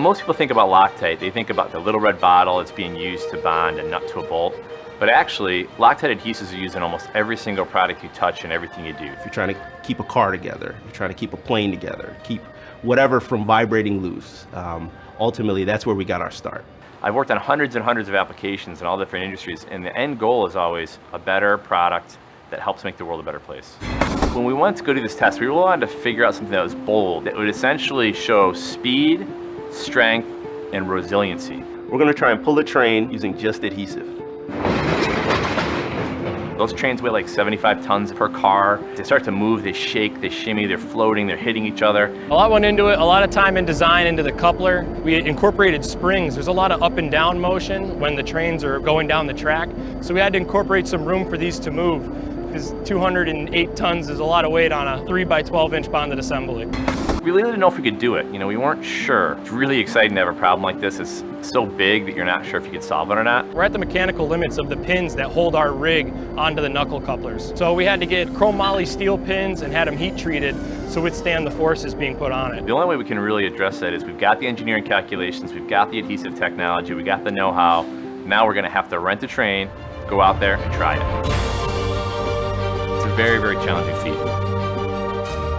most people think about Loctite, they think about the little red bottle that's being used to bond a nut to a bolt. But actually, Loctite adhesives are used in almost every single product you touch and everything you do. If you're trying to keep a car together, you're trying to keep a plane together, keep whatever from vibrating loose, ultimately that's where we got our start. I've worked on hundreds and hundreds of applications in all different industries, and the end goal is always a better product that helps make the world a better place. When we went to go do this test, we really wanted to figure out something that was bold, that would essentially show speed, strength, and resiliency. We're going to try and pull the train using just adhesive. Those trains weigh like 75 tons per car. They start to move, they shake, they shimmy, they're floating, they're hitting each other. A lot went into it, a lot of time in design into the coupler. We incorporated springs. There's a lot of up and down motion when the trains are going down the track. So we had to incorporate some room for these to move, because 208 tons is a lot of weight on a 3 by 12 inch bonded assembly. We really didn't know if we could do it. You know, we weren't sure. It's really exciting to have a problem like this. It's so big that you're not sure if you could solve it or not. We're at the mechanical limits of the pins that hold our rig onto the knuckle couplers. So we had to get chrome moly steel pins and had them heat treated to withstand the forces being put on it. The only way we can really address that is we've got the engineering calculations, we've got the adhesive technology, we got the know-how. Now we're gonna have to rent a train, go out there and try it. It's a very, very challenging feat.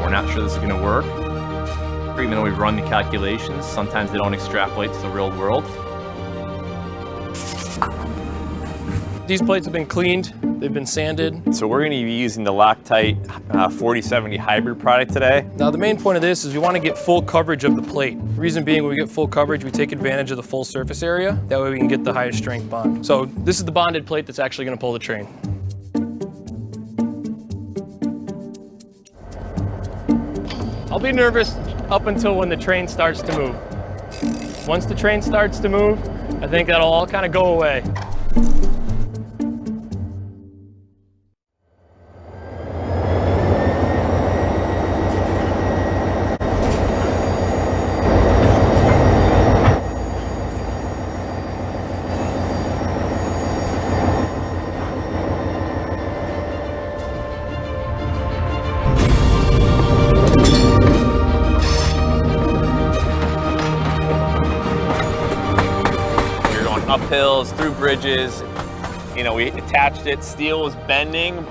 We're not sure this is gonna work. Even though we've run the calculations, sometimes they don't extrapolate to the real world. These plates have been cleaned, they've been sanded. So we're going to be using the Loctite 4070 hybrid product today. Now the main point of this is we want to get full coverage of the plate. Reason being, when we get full coverage, we take advantage of the full surface area. That way we can get the highest strength bond. So this is the bonded plate that's actually going to pull the train. I'll be nervous up until when the train starts to move. Once the train starts to move, I think that'll all kind of go away. Up hills, through bridges. You know, we attached it, steel was bending,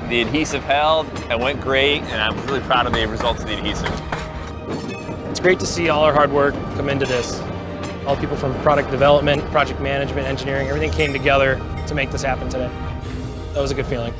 the adhesive held, it went great, and I'm really proud of the results of the adhesive. It's great to see all our hard work come into this. All people from product development, project management, engineering, everything came together to make this happen today. That was a good feeling.